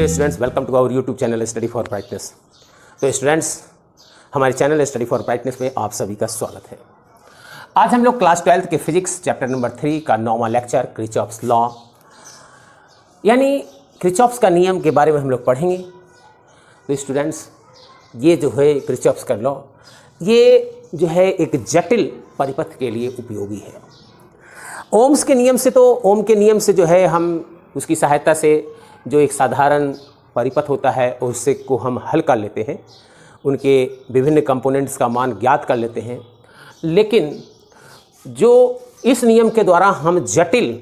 Dear students, welcome to our YouTube channel Study for Brightness. तो students, हमारे channel Study for Brightness में आप सभी का स्वागत है। आज हम लोग क्लास 12 के फिजिक्स चैप्टर नंबर 3 का 9वां लेक्चर किरचॉफ्स लॉ यानी किरचॉफ्स का नियम के बारे में हम लोग पढ़ेंगे। तो स्टूडेंट्स, ये जो है किरचॉफ्स का लॉ, ये जो है एक जटिल परिपथ के लिए उपयोगी है। ओम्स के नियम से, तो ओम के नियम से जो है हम उसकी सहायता से जो एक साधारण परिपथ होता है उससे को हम हल कर लेते हैं, उनके विभिन्न कंपोनेंट्स का मान ज्ञात कर लेते हैं। लेकिन जो इस नियम के द्वारा हम जटिल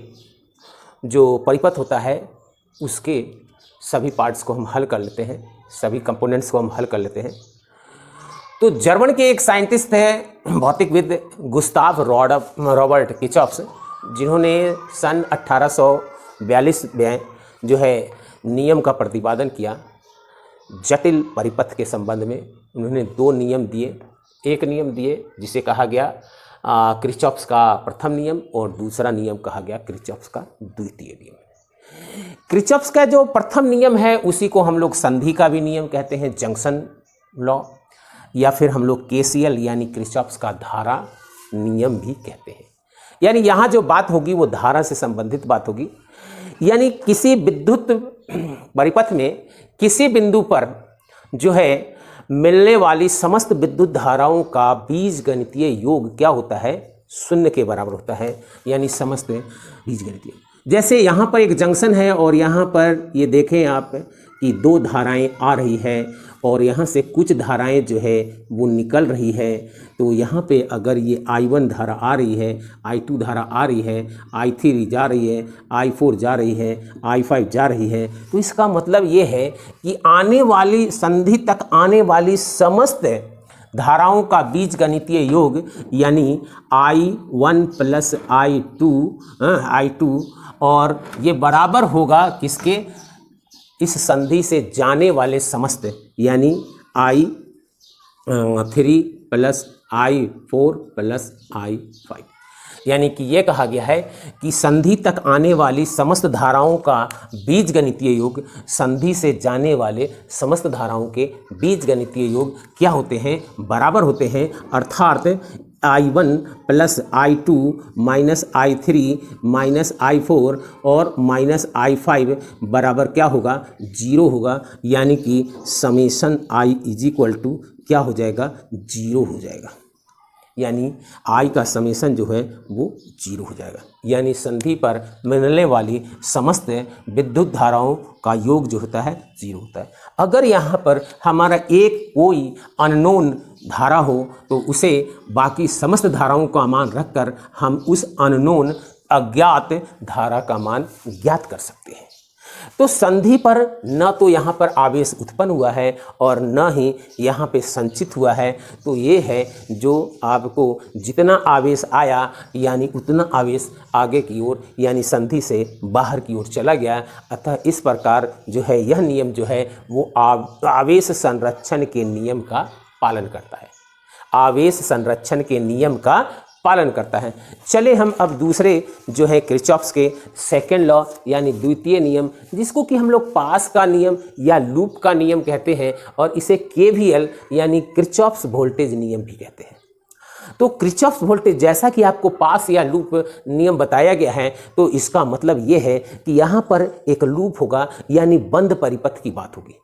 जो परिपथ होता है उसके सभी पार्ट्स को हम हल कर लेते हैं, सभी कंपोनेंट्स को हम हल कर लेते हैं। तो जर्मन के एक साइंटिस्ट हैं, भौतिकविद गुस्ताव रॉबर्ट किरचॉफ्स, जिन्होंने सन 1842 में जो है नियम का प्रतिपादन किया जटिल परिपथ के संबंध में। उन्होंने दो नियम दिए, एक नियम दिए जिसे कहा गया किरचॉफ्स का प्रथम नियम और दूसरा नियम कहा गया किरचॉफ्स का द्वितीय नियम। किरचॉफ्स का जो प्रथम नियम है उसी को हम लोग संधि का भी नियम कहते हैं, जंक्शन लॉ, या फिर हम लोग केसीएल यानी किरचॉफ्स का धारा नियम भी कहते हैं। यानी यहाँ जो बात होगी वो धारा से संबंधित बात होगी। यानी किसी विद्युत परिपथ में किसी बिंदु पर जो है मिलने वाली समस्त विद्युत धाराओं का बीजगणितीय योग क्या होता है, शून्य के बराबर होता है। यानी समस्त बीजगणितीय, जैसे यहाँ पर एक जंक्शन है और यहाँ पर ये देखें आप कि दो धाराएं आ रही है और यहाँ से कुछ धाराएं जो है वो निकल रही है। तो यहाँ पे अगर ये I1 धारा आ रही है, I2 धारा आ रही है, I3 जा रही है, I4 जा रही है, I5 जा रही है, तो इसका मतलब ये है कि आने वाली संधि तक आने वाली समस्त धाराओं का बीजगणितीय योग यानी I1 प्लस I2 और ये बराबर होगा किसके, इस संधि से जाने वाले समस्त यानी I3 plus I4 plus I5। यानी कि ये कहा गया है कि संधि तक आने वाली समस्त धाराओं का बीजगणितीय योग संधि से जाने वाले समस्त धाराओं के बीजगणितीय योग क्या होते हैं, बराबर होते हैं। अर्थात I1 plus I2 minus I3 minus I4 और माइनस I5 बराबर क्या होगा, 0 होगा। यानी कि summation I is equal to क्या हो जाएगा, 0 हो जाएगा। यानी I का समेशन जो है वो 0 हो जाएगा। यानी संधि पर मिलने वाली समस्त विद्युत धाराओं का योग जो होता है 0 होता है। अगर यहाँ पर हमारा एक कोई अननोन धारा हो तो उसे बाकी समस्त धाराओं का मान रखकर हम उस अननोन अज्ञात धारा का मान ज्ञात कर सकते हैं। तो संधि पर न तो यहाँ पर आवेश उत्पन्न हुआ है और न ही यहाँ पे संचित हुआ है। तो ये है जो आपको जितना आवेश आया यानी उतना आवेश आगे की ओर यानी संधि से बाहर की ओर चला गया। अतः इस प्रकार जो है यह नियम जो है वो आवेश संरक्षण के नियम का पालन करता है, आवेश संरक्षण के नियम का पालन करता है। चले हम अब दूसरे जो है किरचॉफ्स के सेकेंड लॉ यानी द्वितीय नियम, जिसको कि हम लोग पास का नियम या लूप का नियम कहते हैं और इसे केवीएल यानी किरचॉफ्स वोल्टेज नियम भी कहते हैं। तो किरचॉफ्स वोल्टेज, जैसा कि आपको पास या लूप नियम बताया गया है, तो इसका मतलब ये है कि यहाँ पर एक लूप होगा यानी बंद परिपथ की बात होगी।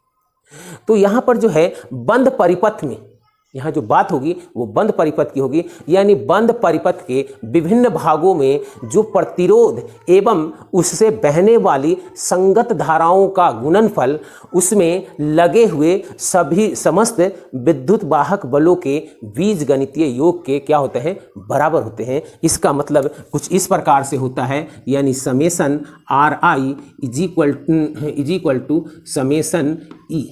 तो यहाँ पर जो है बंद परिपथ में यहाँ जो बात होगी वो बंद परिपथ की होगी। यानी बंद परिपथ के विभिन्न भागों में जो प्रतिरोध एवं उससे बहने वाली संगत धाराओं का गुणनफल, उसमें लगे हुए सभी समस्त विद्युत वाहक बलों के बीजगणितीय योग के क्या होते हैं, बराबर होते हैं। इसका मतलब कुछ इस प्रकार से होता है, यानी summation RI is equal to summation E।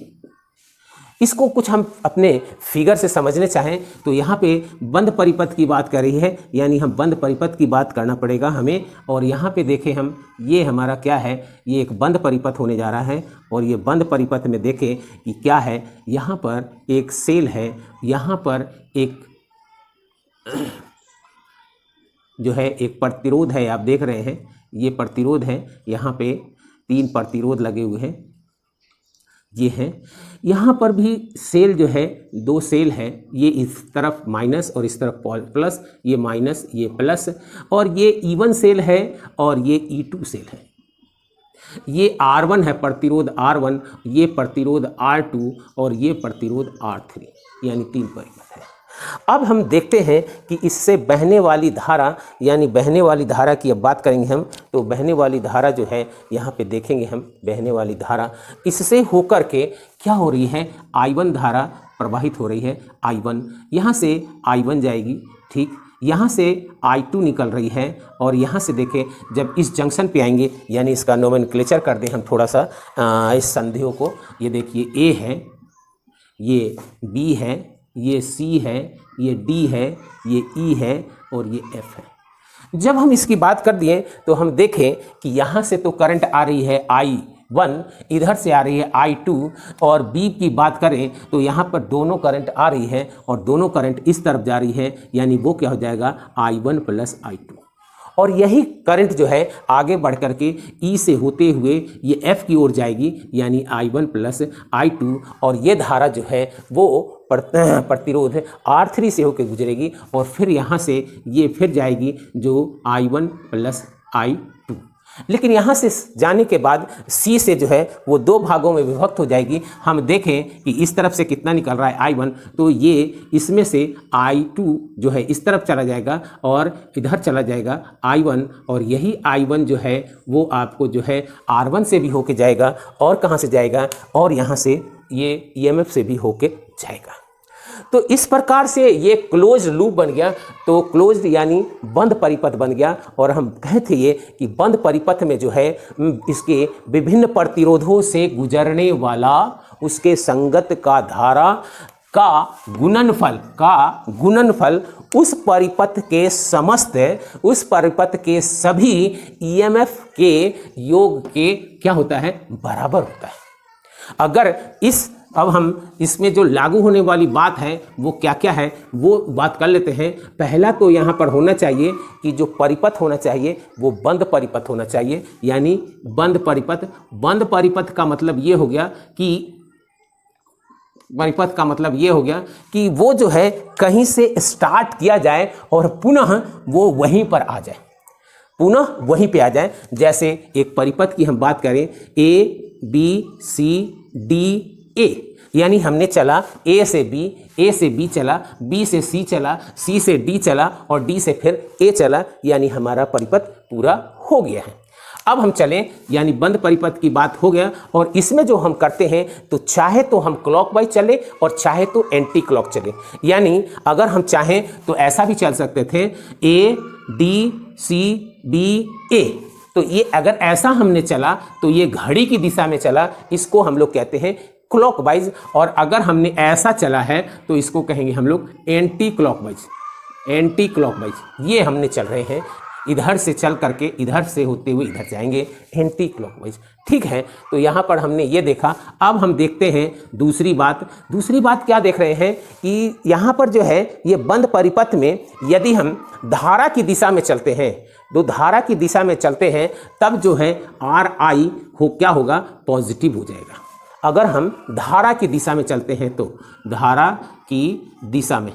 इसको कुछ हम अपने फिगर से समझने चाहें तो यहाँ पे बंद परिपथ की बात कर रही है, यानी हम बंद परिपथ की बात करना पड़ेगा हमें। और यहाँ पे देखें हम, ये हमारा क्या है, ये एक बंद परिपथ होने जा रहा है। और ये बंद परिपथ में देखें कि क्या है, यहाँ पर एक सेल है, यहाँ पर एक जो है एक प्रतिरोध है, आप देख रहे हैं ये प्रतिरोध है, यहाँ पे 3 प्रतिरोध लगे हुए हैं ये हैं। यहाँ पर भी सेल जो है, दो सेल है, ये इस तरफ माइनस और इस तरफ प्लस, ये माइनस ये प्लस, और ये E1 सेल है और ये E2 सेल है। ये R1 है प्रतिरोध R1, ये प्रतिरोध R2 और ये प्रतिरोध R3, यानी 3 परिपथ है। अब हम देखते हैं कि इससे बहने वाली धारा, यानी बहने वाली धारा की अब बात करेंगे हम। तो बहने वाली धारा जो है यहाँ पे देखेंगे हम, बहने वाली धारा इससे होकर के क्या हो रही है, I1 धारा प्रवाहित हो रही है। I1 यहाँ से I1 जाएगी, ठीक, यहाँ से I2 निकल रही है, और यहाँ से देखें जब इस जंक्शन पे आएंगे, यानी इसका नोमेनक्लेचर कर दें हम थोड़ा सा इस संधियों को। ये देखिए A है, ये B है, ये C है, ये D है, ये E है और ये F है। जब हम इसकी बात कर दिए तो हम देखें कि यहाँ से तो करंट आ रही है I1, इधर से आ रही है I2, और B की बात करें तो यहाँ पर दोनों करंट आ रही है और दोनों करंट इस तरफ जा रही है, यानी वो क्या हो जाएगा I1 प्लस I2। और यही करंट जो है आगे बढ़ करके E से होते हुए ये F की ओर जाएगी, यानी I1 प्लस I2, और ये धारा जो है वो प्रतिरोध R3 से होकर गुजरेगी, और फिर यहाँ से ये फिर जाएगी जो I1 प्लस I2। लेकिन यहाँ से जाने के बाद C से जो है वो दो भागों में विभक्त हो जाएगी। हम देखें कि इस तरफ से कितना निकल रहा है I1, तो ये इसमें से I2 जो है इस तरफ चला जाएगा और इधर चला जाएगा I1, और यही I1 जो है वो आपको जो है R1 से भी होके जाएगा, और कहाँ से जाएगा, और यहाँ से ये EMF से भी होके जाएगा। तो इस प्रकार से ये क्लोज लूप बन गया। तो क्लोज यानी बंद परिपथ बन गया, और हम कहते ये कि बंद परिपथ में जो है इसके विभिन्न प्रतिरोधों से गुजरने वाला उसके संगत का धारा का गुणनफल उस परिपथ के समस्त, उस परिपथ के सभी EMF के योग के क्या होता है, बराबर होता है। अगर अब हम इसमें जो लागू होने वाली बात है वो क्या क्या है वो बात कर लेते हैं। पहला तो यहाँ पर होना चाहिए कि जो परिपथ होना चाहिए वो बंद परिपथ होना चाहिए, यानी बंद परिपथ। बंद परिपथ का मतलब ये हो गया कि वो जो है कहीं से स्टार्ट किया जाए और पुनः वो वहीं पर आ जाए, पुनः वहीं पे आ जाए। जैसे एक परिपथ की हम बात करें, ABCD A, यानी हमने चला A से B चला, B से C चला, C से D चला और D से फिर A चला, यानी हमारा परिपथ पूरा हो गया है। अब हम चलें, यानी बंद परिपथ की बात हो गया, और इसमें जो हम करते हैं तो चाहे तो हम क्लॉकवाइज चले और चाहे तो एंटी क्लॉक चले। यानी अगर हम चाहें तो ऐसा भी चल सकते थे ADCBA, तो ये अगर ऐसा हमने चला तो ये घड़ी की दिशा में चला, इसको हम लोग कहते हैं क्लॉकवाइज। और अगर हमने ऐसा चला है तो इसको कहेंगे हम लोग एंटी क्लॉकवाइज। ये हमने चल रहे हैं, इधर से चल करके इधर से होते हुए इधर जाएंगे, एंटी क्लॉकवाइज, ठीक है। तो यहाँ पर हमने ये देखा। अब हम देखते हैं दूसरी बात क्या देख रहे हैं कि यहाँ पर जो है ये बंद परिपथ में यदि हम धारा की दिशा में चलते हैं, तो धारा की दिशा में चलते हैं तब जो है RI क्या होगा, पॉजिटिव हो जाएगा। अगर हम धारा की दिशा में चलते हैं तो धारा की दिशा में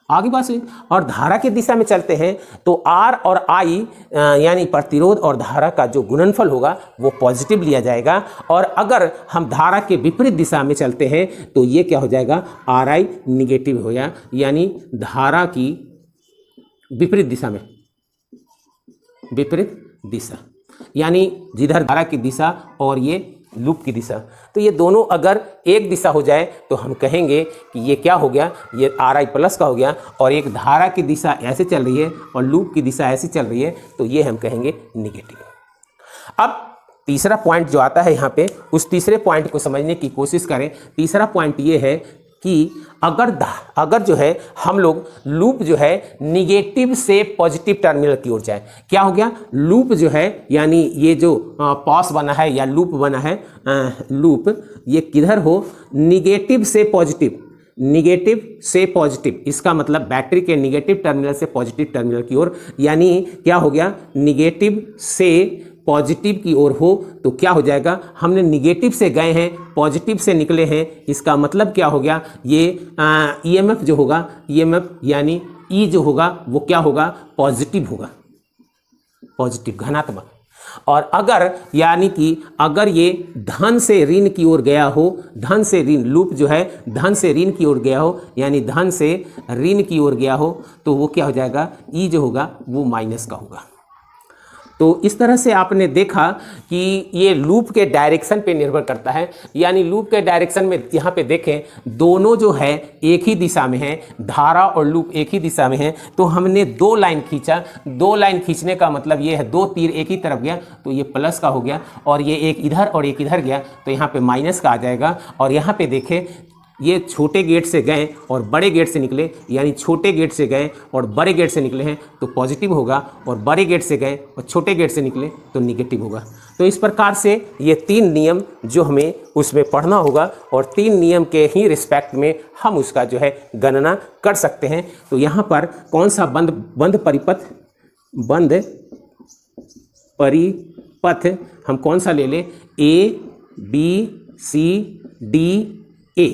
आगे बात हुई, और धारा की दिशा में चलते हैं तो R और I यानी प्रतिरोध और धारा का जो गुणनफल होगा वो पॉजिटिव लिया जाएगा। और अगर हम धारा के विपरीत दिशा में चलते हैं तो ये क्या हो जाएगा, RI निगेटिव हो गया, यानी धारा की विपरीत दिशा, यानी जिधर धारा की दिशा और ये लूप की दिशा, तो ये दोनों अगर एक दिशा हो जाए तो हम कहेंगे कि ये क्या हो गया, ये RI प्लस का हो गया। और एक धारा की दिशा ऐसे चल रही है और लूप की दिशा ऐसे चल रही है, तो ये हम कहेंगे निगेटिव। अब तीसरा पॉइंट जो आता है यहाँ पे, उस तीसरे पॉइंट को समझने की कोशिश करें। तीसरा पॉइंट ये है कि अगर जो है हम लोग लूप जो है निगेटिव से पॉजिटिव टर्मिनल की ओर जाए, क्या हो गया, लूप जो है यानी ये जो पॉस बना है या लूप बना है, लूप ये किधर हो, निगेटिव से पॉजिटिव, इसका मतलब बैटरी के निगेटिव टर्मिनल से पॉजिटिव टर्मिनल की ओर, यानी क्या हो गया, निगेटिव से पॉजिटिव की ओर हो तो क्या हो जाएगा, हमने निगेटिव से गए हैं पॉजिटिव से निकले हैं, इसका मतलब क्या हो गया, ये ईएमएफ जो होगा, ईएमएफ यानी ई जो होगा वो क्या होगा, पॉजिटिव होगा, पॉजिटिव धनात्मक। और अगर यानी कि अगर ये धन से ऋण की ओर गया हो, धन से ऋण, लूप जो है धन से ऋण की ओर गया हो, यानी धन से ऋण की ओर गया हो तो वो क्या हो जाएगा, ई जो होगा वो माइनस का होगा। तो इस तरह से आपने देखा कि ये लूप के डायरेक्शन पे निर्भर करता है, यानी लूप के डायरेक्शन में यहाँ पे देखें दोनों जो है एक ही दिशा में है, धारा और लूप एक ही दिशा में है। तो हमने 2 लाइन खींचा, 2 लाइन खींचने का मतलब ये है 2 तीर एक ही तरफ गया तो ये प्लस का हो गया, और ये एक इधर और एक इधर गया तो यहाँ पे माइनस का आ जाएगा। और यहाँ पे देखें ये छोटे गेट से गए और बड़े गेट से निकले, यानी छोटे गेट से गए और बड़े गेट से निकले हैं तो पॉजिटिव होगा, और बड़े गेट से गए और छोटे गेट से निकले तो निगेटिव होगा। तो इस प्रकार से ये 3 नियम जो हमें उसमें पढ़ना होगा, और 3 नियम के ही रिस्पेक्ट में हम उसका जो है गणना कर सकते हैं। तो यहाँ पर कौन सा बंद परिपथ हम कौन सा ले लें, A B C D A,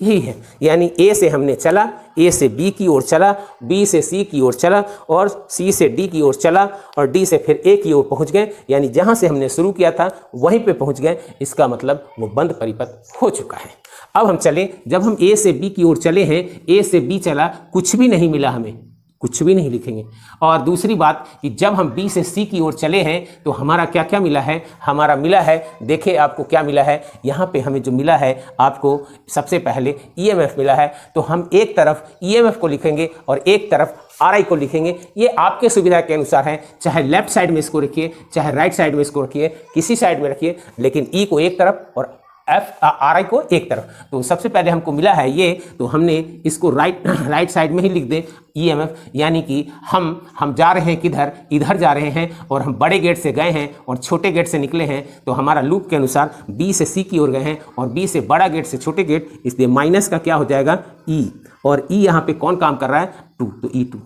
यही है। यानी ए से हमने चला, ए से बी की ओर चला, बी से सी की ओर चला, और सी से डी की ओर चला, और डी से फिर ए की ओर पहुंच गए, यानी जहां से हमने शुरू किया था वहीं पे पहुंच गए। इसका मतलब वो बंद परिपथ हो चुका है। अब हम चले, जब हम ए से बी की ओर चले हैं, ए से बी चला, कुछ भी नहीं मिला, हमें कुछ भी नहीं लिखेंगे। और दूसरी बात कि जब हम बी से सी की ओर चले हैं तो हमारा क्या क्या मिला है, हमारा मिला है, देखिए आपको क्या मिला है, यहाँ पे हमें जो मिला है आपको सबसे पहले ईएमएफ मिला है। तो हम एक तरफ ईएमएफ को लिखेंगे और एक तरफ आरआई को लिखेंगे। ये आपके सुविधा के अनुसार है, चाहे लेफ्ट साइड में इसको रखिए, चाहे राइट साइड में इसको रखिए, किसी साइड में रखिए, लेकिन ई को एक तरफ और आर आई को एक तरफ। तो सबसे पहले हमको मिला है ये, तो हमने इसको राइट साइड में ही लिख दे ईएमएफ, यानी कि हम जा रहे हैं किधर, इधर जा रहे हैं, और हम बड़े गेट से गए हैं और छोटे गेट से निकले हैं। तो हमारा लूप के अनुसार बी से सी की ओर गए हैं और बी से बड़ा गेट से छोटे गेट, इसलिए माइनस का क्या हो जाएगा, ई, और ई यहाँ पे कौन काम कर रहा है, 2, तो E2।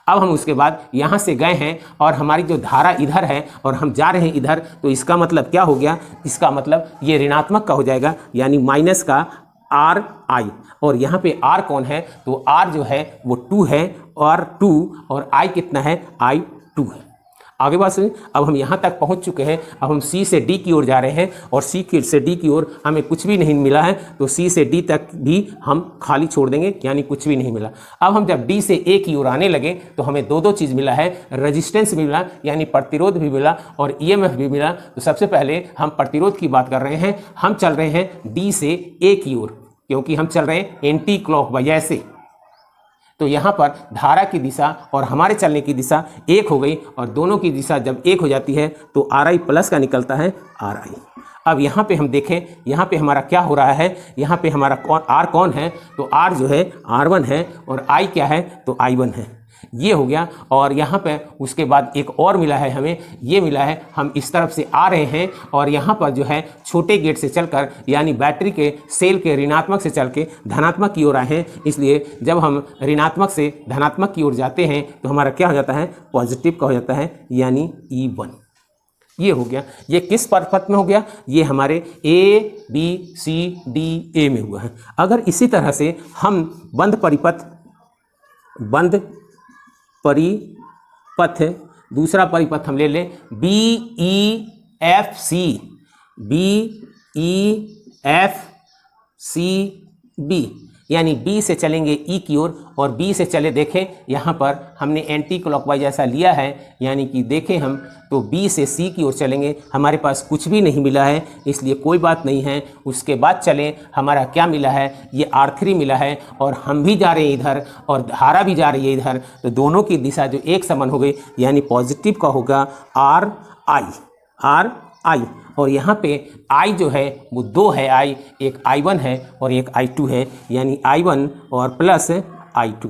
अब हम उसके बाद यहाँ से गए हैं और हमारी जो धारा इधर है और हम जा रहे हैं इधर, तो इसका मतलब क्या हो गया, इसका मतलब ये ऋणात्मक का हो जाएगा, यानी माइनस का आर आई। और यहाँ पे आर कौन है, तो आर जो है वो 2 है, और 2 और आई कितना है, आई 2 है। आगे बात सुनिए, अब हम यहाँ तक पहुँच चुके हैं। अब हम सी से डी की ओर जा रहे हैं और सी से डी की ओर हमें कुछ भी नहीं मिला है, तो सी से डी तक भी हम खाली छोड़ देंगे, यानी कुछ भी नहीं मिला। अब हम जब डी से ए की ओर आने लगे तो हमें दो चीज़ मिला है, रेजिस्टेंस भी मिला, यानी प्रतिरोध भी मिला, और ईएमएफ भी मिला। तो सबसे पहले हम प्रतिरोध की बात कर रहे हैं। हम चल रहे हैं डी से ए की ओर, क्योंकि हम चल रहे हैं एंटी क्लॉकवाइज ऐसे। तो यहाँ पर धारा की दिशा और हमारे चलने की दिशा एक हो गई, और दोनों की दिशा जब एक हो जाती है तो आर आई प्लस का निकलता है आर आई। अब यहाँ पे हम देखें, यहाँ पे हमारा क्या हो रहा है, यहाँ पे हमारा आर कौन है, तो आर जो है R1 है, और आई क्या है, तो I1 है। ये हो गया। और यहाँ पे उसके बाद एक और मिला है हमें, ये मिला है, हम इस तरफ से आ रहे हैं और यहाँ पर जो है छोटे गेट से चलकर, यानी बैटरी के सेल के ऋणात्मक से चल के धनात्मक की ओर आए हैं। इसलिए जब हम ऋणात्मक से धनात्मक की ओर जाते हैं तो हमारा क्या हो जाता है, पॉजिटिव का हो जाता है, यानी E1। ये हो गया। ये किस परिपथ में हो गया, ये हमारे A B C D A में हुआ है। अगर इसी तरह से हम बंद परिपथ दूसरा परिपथ हम ले लें BEFC, यानी बी से चलेंगे ई की ओर, और बी से चले, देखें यहाँ पर हमने एंटी क्लॉकवाइज ऐसा लिया है, यानी कि देखें हम तो बी से सी की ओर चलेंगे, हमारे पास कुछ भी नहीं मिला है, इसलिए कोई बात नहीं है। उसके बाद चलें, हमारा क्या मिला है, ये R3 मिला है, और हम भी जा रहे हैं इधर और धारा भी जा रही है इधर, तो दोनों की दिशा जो एक समान हो गई, यानी पॉजिटिव का होगा आर आई। और यहाँ पे I जो है वो 2 है, I एक I1 है और एक I2 है, यानी I1 और प्लस I2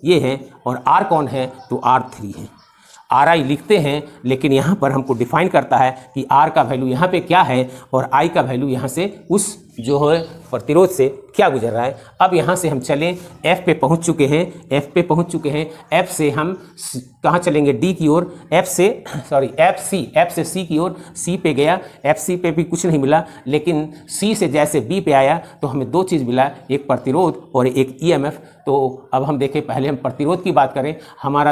ये है। और R कौन है, तो R3 है। RI लिखते हैं, लेकिन यहाँ पर हमको डिफाइन करता है कि R का वैल्यू यहाँ पे क्या है और I का वैल्यू यहाँ से उस जो है प्रतिरोध से क्या गुजर रहा है। अब यहाँ से हम चलें F पे पहुँच चुके हैं, F पे पहुँच चुके हैं। F से हम कहाँ चलेंगे, D की ओर। F से C की ओर। C पे गया, FC पे भी कुछ नहीं मिला, लेकिन C से जैसे B पे आया तो हमें दो चीज़ मिला, एक प्रतिरोध और एक EMF। तो अब हम देखें, पहले हम प्रतिरोध की बात करें। हम आ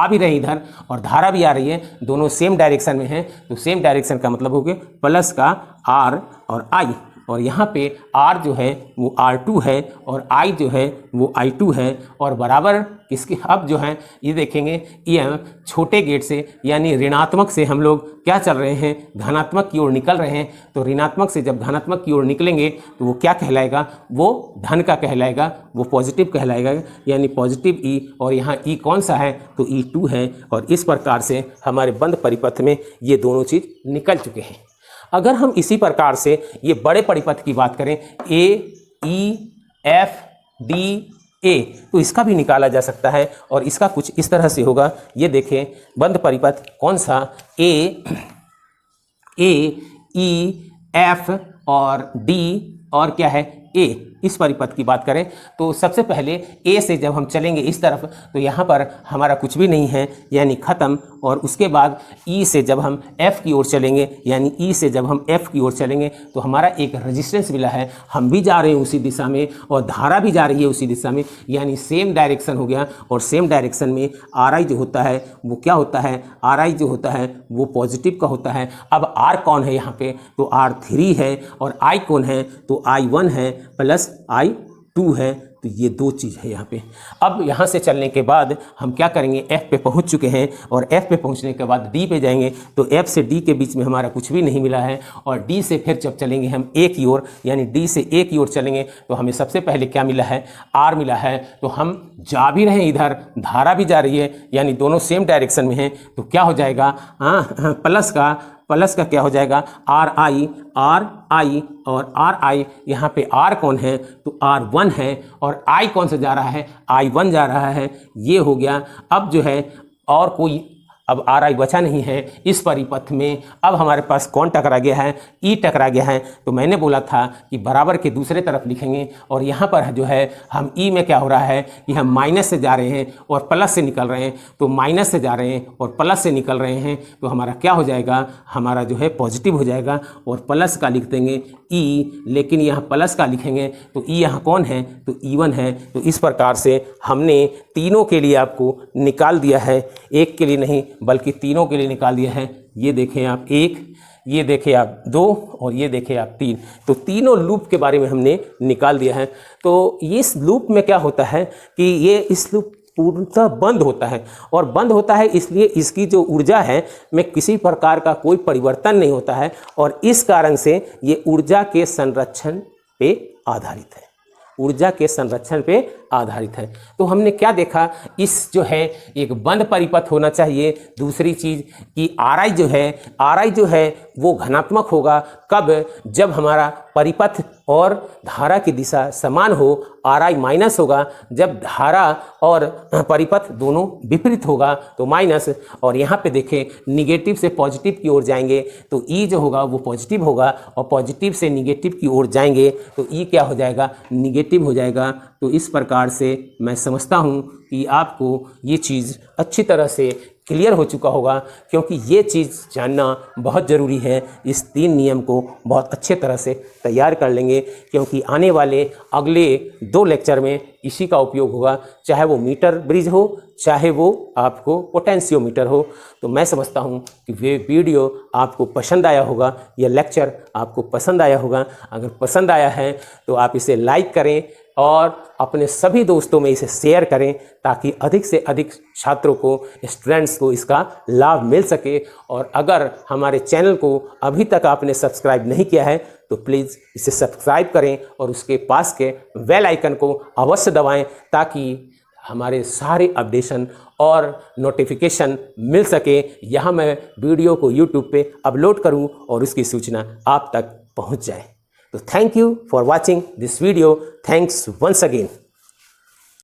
भी रहे हैं इधर और धारा भी आ रही है, दोनों सेम डायरेक्शन में हैं। तो सेम डायरेक्शन का मतलब हो गया प्लस का R और I, और यहाँ पे R जो है वो R2 है और I जो है वो I2 है, और बराबर किसके। अब जो है ये देखेंगे EMF छोटे गेट से यानी ऋणात्मक से हम लोग क्या चल रहे हैं, धनात्मक की ओर निकल रहे हैं। तो ऋणात्मक से जब धनात्मक की ओर निकलेंगे तो वो क्या कहलाएगा, वो धन का कहलाएगा, वो पॉजिटिव कहलाएगा, यानी पॉजिटिव E। और यहाँ E कौन सा है, तो E2 है। और इस प्रकार से हमारे बंद परिपथ में ये दोनों चीज़ निकल चुके हैं। अगर हम इसी प्रकार से ये बड़े परिपथ की बात करें, AEFDA, तो इसका भी निकाला जा सकता है और इसका कुछ इस तरह से होगा। ये देखें बंद परिपथ कौन सा, AEF और D और क्या है A। इस परिपथ की बात करें तो सबसे पहले A से जब हम चलेंगे इस तरफ तो यहाँ पर हमारा कुछ भी नहीं है, यानी ख़त्म। और उसके बाद E से जब हम F की ओर चलेंगे, यानी E से जब हम F की ओर चलेंगे तो हमारा एक रेजिस्टेंस मिला है, हम भी जा रहे हैं उसी दिशा में और धारा भी जा रही है उसी दिशा में, यानी सेम डायरेक्शन हो गया। और सेम डायरेक्शन में RI जो होता है वो क्या होता है, RI जो होता है वो पॉजिटिव का होता है। अब R कौन है यहाँ पे, तो R3 है, और I कौन है, तो I1 है प्लस I2 है। तो ये दो चीज़ है यहाँ पे। अब यहाँ से चलने के बाद हम क्या करेंगे, F पे पहुँच चुके हैं और F पे पहुँचने के बाद D पे जाएंगे। तो F से D के बीच में हमारा कुछ भी नहीं मिला है, और D से फिर जब चलेंगे हम A की ओर, यानी D से A की ओर चलेंगे तो हमें सबसे पहले क्या मिला है, R मिला है। तो हम जा भी रहे हैं इधर, धारा भी जा रही है, यानी दोनों सेम डायरेक्शन में हैं। तो क्या हो जाएगा, प्लस का क्या हो जाएगा, RI और RI। यहाँ पे R कौन है, तो R1 है, और I कौन सा जा रहा है, I1 जा रहा है। ये हो गया। अब जो है और कोई अब RI बचा नहीं है इस परिपथ में। अब हमारे पास कौन टकरा गया है, E टकरा गया है। तो मैंने बोला था कि बराबर के दूसरे तरफ लिखेंगे, और यहाँ पर जो है हम E में क्या हो रहा है कि हम माइनस से जा रहे हैं और प्लस से निकल रहे हैं। तो माइनस से जा रहे हैं और प्लस से निकल रहे हैं, तो हमारा क्या हो जाएगा, हमारा जो है पॉजिटिव हो जाएगा। और प्लस का लिख देंगे E, लेकिन यहाँ प्लस का लिखेंगे तो E यहाँ कौन है, तो E1 है। तो इस प्रकार से हमने तीनों के लिए आपको निकाल दिया है, एक के लिए नहीं बल्कि तीनों के लिए निकाल दिया है। ये देखें आप 1, ये देखें आप 2 और ये देखें आप 3। तो तीनों लूप के बारे में हमने निकाल दिया है। तो इस लूप में क्या होता है कि ये इस लूप पूर्णतः बंद होता है, और बंद होता है इसलिए इसकी जो ऊर्जा है में किसी प्रकार का कोई परिवर्तन नहीं होता है, और इस कारण से ये ऊर्जा के संरक्षण पे आधारित है, ऊर्जा के संरक्षण पे आधारित है। तो हमने क्या देखा, इस जो है एक बंद परिपथ होना चाहिए। दूसरी चीज़ कि RI जो है वो धनात्मक होगा कब, जब हमारा परिपथ और धारा की दिशा समान हो। RI माइनस होगा जब धारा और परिपथ दोनों विपरीत होगा, तो माइनस। और यहाँ पे देखें निगेटिव से पॉजिटिव की ओर जाएंगे तो E जो होगा वो पॉजिटिव होगा, और पॉजिटिव से निगेटिव की ओर जाएंगे तो E क्या हो जाएगा, निगेटिव हो जाएगा। तो इस प्रकार से मैं समझता हूँ कि आपको ये चीज़ अच्छी तरह से क्लियर हो चुका होगा, क्योंकि ये चीज़ जानना बहुत ज़रूरी है। इस 3 नियम को बहुत अच्छे तरह से तैयार कर लेंगे, क्योंकि आने वाले अगले 2 लेक्चर में इसी का उपयोग होगा, चाहे वो मीटर ब्रिज हो, चाहे वो आपको पोटेंशियोमीटर हो। तो मैं समझता हूँ कि वे वीडियो आपको पसंद आया होगा, यह लेक्चर आपको पसंद आया होगा। अगर पसंद आया है तो आप इसे लाइक करें और अपने सभी दोस्तों में इसे शेयर करें, ताकि अधिक से अधिक छात्रों को, स्टूडेंट्स को इसका लाभ मिल सके। और अगर हमारे चैनल को अभी तक आपने सब्सक्राइब नहीं किया है तो प्लीज़ इसे सब्सक्राइब करें और उसके पास के बेल आइकन को अवश्य दबाएं, ताकि हमारे सारे अपडेशन और नोटिफिकेशन मिल सके। यहाँ मैं वीडियो को यूट्यूब पे अपलोड करूँ और उसकी सूचना आप तक पहुँच जाए। So thank you for watching this video. Thanks once again.